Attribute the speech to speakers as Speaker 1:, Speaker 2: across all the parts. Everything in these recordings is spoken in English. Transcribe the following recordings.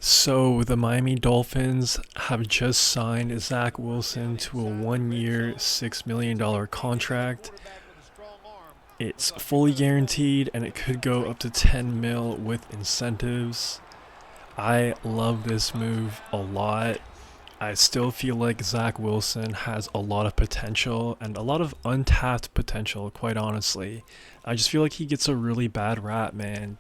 Speaker 1: So the Miami Dolphins have just signed Zach Wilson to a 1-year, $6 million contract. It's fully guaranteed and it could go up to 10 mil with incentives. I love this move a lot. I still feel like Zach Wilson has a lot of potential and a lot of untapped potential, quite honestly. I just feel like he gets a really bad rap, man.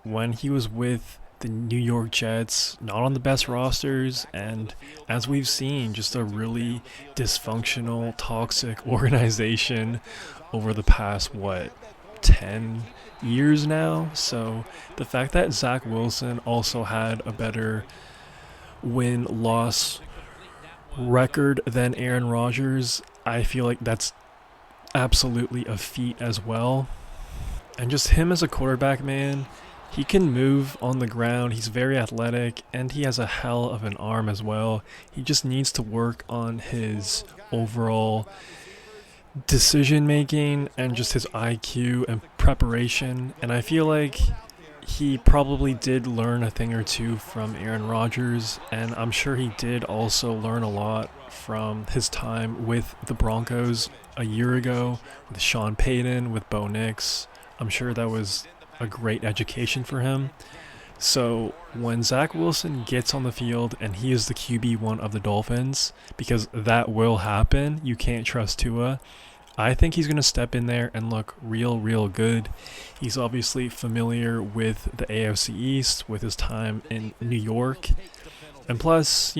Speaker 1: When he was with the New York Jets, not on the best rosters, and as we've seen, just a really dysfunctional, toxic organization over the past, 10 years now? So the fact that Zach Wilson also had a better win loss record than Aaron Rodgers, I feel like that's absolutely a feat as well. And just him as a quarterback, man, he can move on the ground. He's very athletic and he has a hell of an arm as well. He just needs to work on his overall decision making and just his IQ and preparation. And I feel like he probably did learn a thing or two from Aaron Rodgers, and I'm sure he did also learn a lot from his time with the Broncos a year ago, with Sean Payton, with Bo Nix. I'm sure that was a great education for him. So when Zach Wilson gets on the field and he is the QB1 of the Dolphins, because that will happen, you can't trust Tua, I think he's going to step in there and look real good. He's obviously familiar with the AFC East with his time in New York. And plus,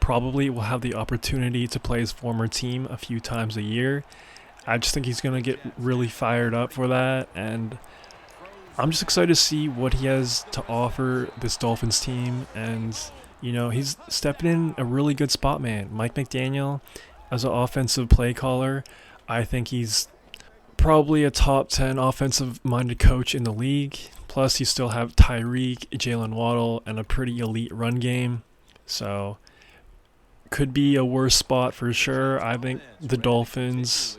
Speaker 1: probably will have the opportunity to play his former team a few times a year. I just think he's going to get really fired up for that. And I'm just excited to see what he has to offer this Dolphins team. And, he's stepping in a really good spot, man. Mike McDaniel, as an offensive play caller, I think he's probably a top 10 offensive-minded coach in the league. Plus, you still have Tyreek, Jalen Waddle, and a pretty elite run game. So, could be a worse spot for sure. I think the Dolphins'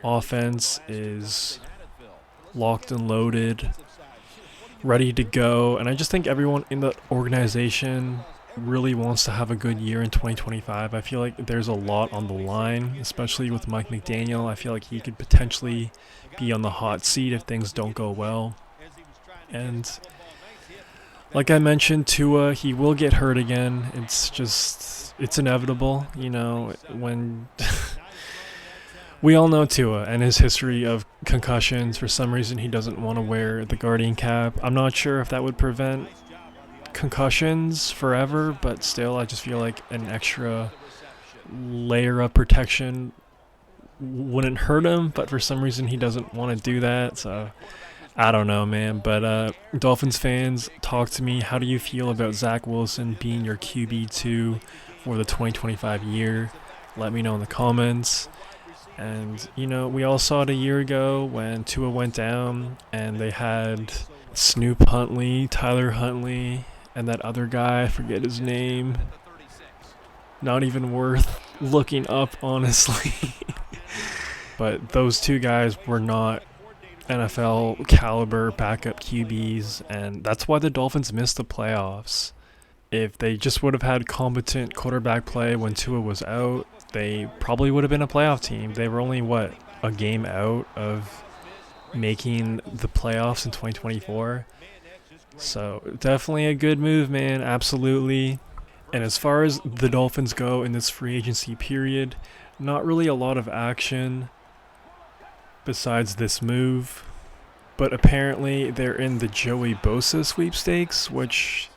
Speaker 1: offense is locked and loaded, ready to go. And I just think everyone in the organization really wants to have a good year in 2025. I feel like there's a lot on the line, especially with Mike McDaniel. I feel like he could potentially be on the hot seat if things don't go well. And like I mentioned, Tua, he will get hurt again. It's inevitable, when we all know Tua and his history of concussions. For some reason, he doesn't want to wear the Guardian cap. I'm not sure if that would prevent concussions forever, but still, I just feel like an extra layer of protection wouldn't hurt him, but for some reason he doesn't want to do that. So I don't know, man. But Dolphins fans, talk to me. How do you feel about Zach Wilson being your QB2 for the 2025 year? Let me know in the comments. And we all saw it a year ago when Tua went down and they had Snoop Huntley, Tyler Huntley, and that other guy, I forget his name. Not even worth looking up, honestly. But those two guys were not NFL caliber backup QBs, and that's why the Dolphins missed the playoffs. If they just would have had competent quarterback play when Tua was out, they probably would have been a playoff team. They were only, a game out of making the playoffs in 2024. So definitely a good move, man. Absolutely. And as far as the Dolphins go in this free agency period, not really a lot of action besides this move. But apparently they're in the Joey Bosa sweepstakes, which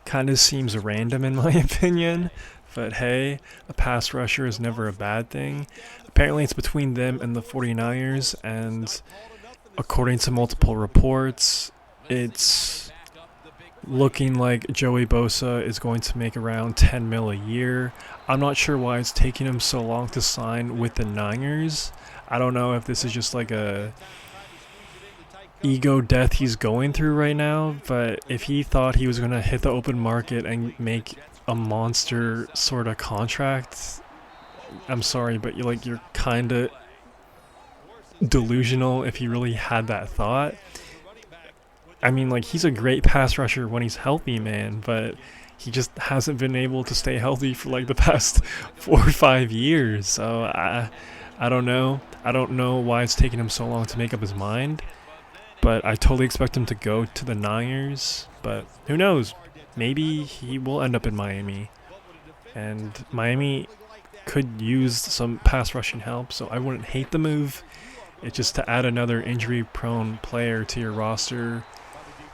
Speaker 1: kind of seems random in my opinion. But hey, a pass rusher is never a bad thing. Apparently it's between them and the 49ers, and according to multiple reports, it's looking like Joey Bosa is going to make around 10 mil a year. I'm not sure why it's taking him so long to sign with the Niners. I don't know if this is just like a ego death he's going through right now, but if he thought he was going to hit the open market and make a monster sort of contract, I'm sorry, but you're kind of delusional if he really had that thought. I mean, like, he's a great pass rusher when he's healthy, man, but he just hasn't been able to stay healthy for like the past 4 or 5 years. So I don't know. I don't know why it's taking him so long to make up his mind, but I totally expect him to go to the Niners. But who knows? Maybe he will end up in Miami, and Miami could use some pass rushing help. So I wouldn't hate the move. It's just to add another injury-prone player to your roster.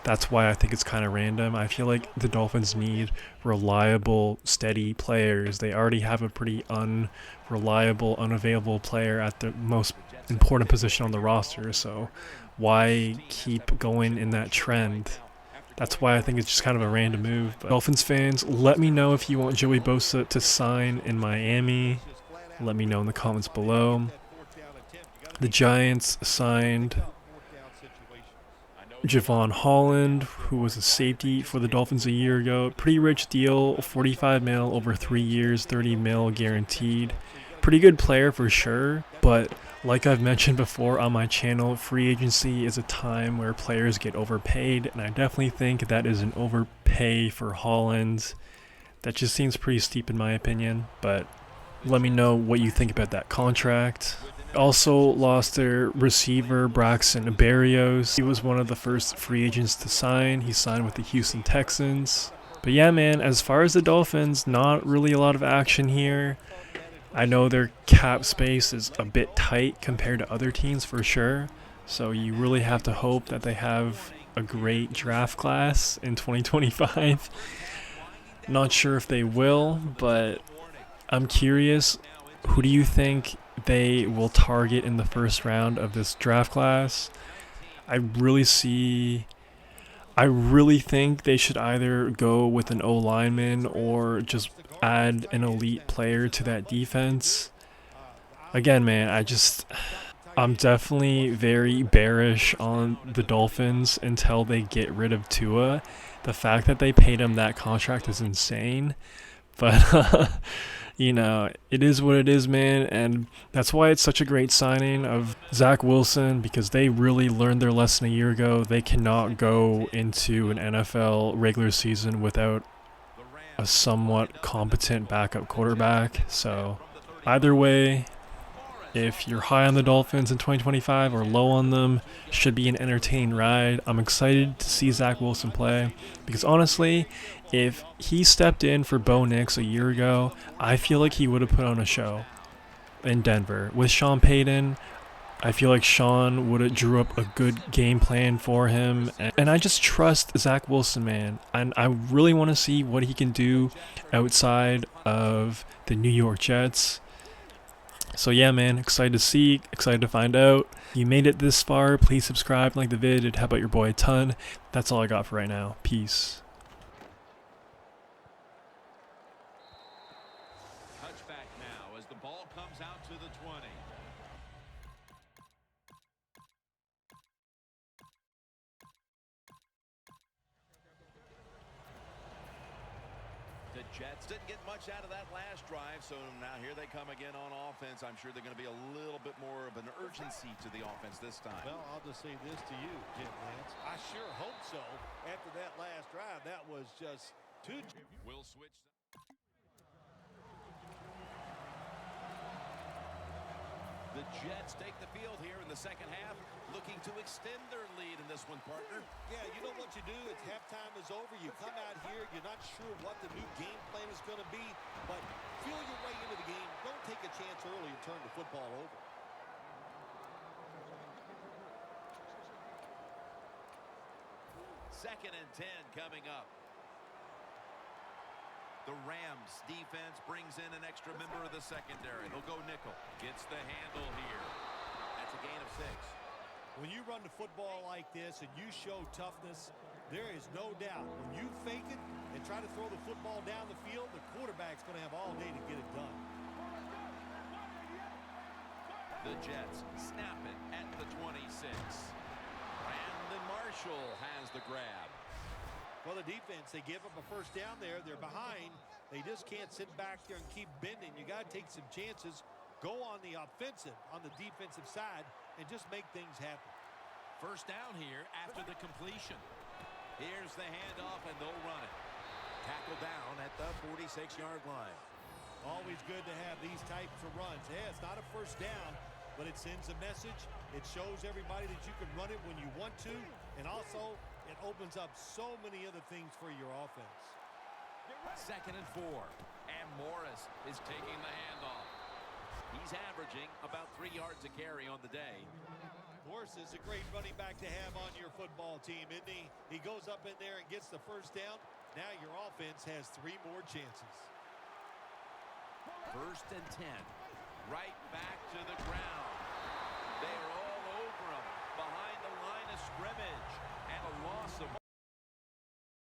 Speaker 1: That's why I think it's kind of random. I feel like the Dolphins need reliable, steady players. They already have a pretty unreliable, unavailable player at the most important position on the roster. So why keep going in that trend? That's why I think it's just kind of a random move. But Dolphins fans, let me know if you want Joey Bosa to sign in Miami. Let me know in the comments below. The Giants signed Javon Holland, who was a safety for the Dolphins a year ago. Pretty rich deal, 45 mil over 3 years, 30 mil guaranteed. Pretty good player for sure, but like I've mentioned before on my channel, free agency is a time where players get overpaid, and I definitely think that is an overpay for Holland. That just seems pretty steep in my opinion, but let me know what you think about that contract. Also lost their receiver Braxton Berrios. He was one of the first free agents to sign. He signed with the Houston Texans. But yeah, man, as far as the Dolphins, not really a lot of action here. I know their cap space is a bit tight compared to other teams for sure. So you really have to hope that they have a great draft class in 2025. Not sure if they will, but I'm curious. Who do you think they will target in the first round of this draft class? I really think they should either go with an O-lineman or just add an elite player to that defense. Again, man, I'm definitely very bearish on the Dolphins until they get rid of Tua. The fact that they paid him that contract is insane. But you know, it is what it is, man, and that's why it's such a great signing of Zach Wilson, because they really learned their lesson a year ago. They cannot go into an NFL regular season without a somewhat competent backup quarterback. So either way, if you're high on the Dolphins in 2025 or low on them, should be an entertaining ride. I'm excited to see Zach Wilson play because honestly, if he stepped in for Bo Nix a year ago, I feel like he would have put on a show in Denver. With Sean Payton, I feel like Sean would have drew up a good game plan for him. And I just trust Zach Wilson, man. And I really want to see what he can do outside of the New York Jets. So yeah, man, excited to see, excited to find out. You made it this far, please subscribe, like the vid, it'd help out your boy a ton. That's all I got for right now. Peace.
Speaker 2: Touchback now as the ball comes out to the 20. The Jets didn't get much out of that last drive, so now here they come again on offense. I'm sure they're going to be a little bit more of an urgency to the offense this time.
Speaker 3: Well, I'll just say this to you, Jim Lance. I sure hope so. After that last drive, that was just too...
Speaker 2: We'll switch. The Jets take the field here in the second half, looking to extend their lead in this one, partner.
Speaker 3: Yeah, you know what you do? It's halftime is over. You come out here, you're not sure what the new game plan is going to be, but feel your way into the game. Don't take a chance early and turn the football over.
Speaker 2: Second and 10 coming up. The Rams defense brings in an extra member of the secondary. They'll go nickel. Gets the handle here. That's a gain of 6.
Speaker 3: When you run the football like this and you show toughness, there is no doubt. When you fake it and try to throw the football down the field, the quarterback's going to have all day to get it done.
Speaker 2: The Jets snap it at the 26. Brandon Marshall has the grab.
Speaker 3: Well, the defense, they give up a first down there. They're behind. They just can't sit back there and keep bending. You got to take some chances. Go on the offensive, on the defensive side, and just make things happen.
Speaker 2: First down here after the completion. Here's the handoff, and they'll run it. Tackle down at the 46-yard line.
Speaker 3: Always good to have these types of runs. Yeah, it's not a first down, but it sends a message. It shows everybody that you can run it when you want to, and also it opens up so many other things for your offense.
Speaker 2: 2nd and 4, and Morris is taking the handoff. He's averaging about 3 yards a carry on the day.
Speaker 3: Morris is a great running back to have on your football team, isn't he? He goes up in there and gets the first down. Now your offense has 3 more chances.
Speaker 2: 1st and 10. Right back to the ground. They're all over him behind the line of scrimmage. And a loss of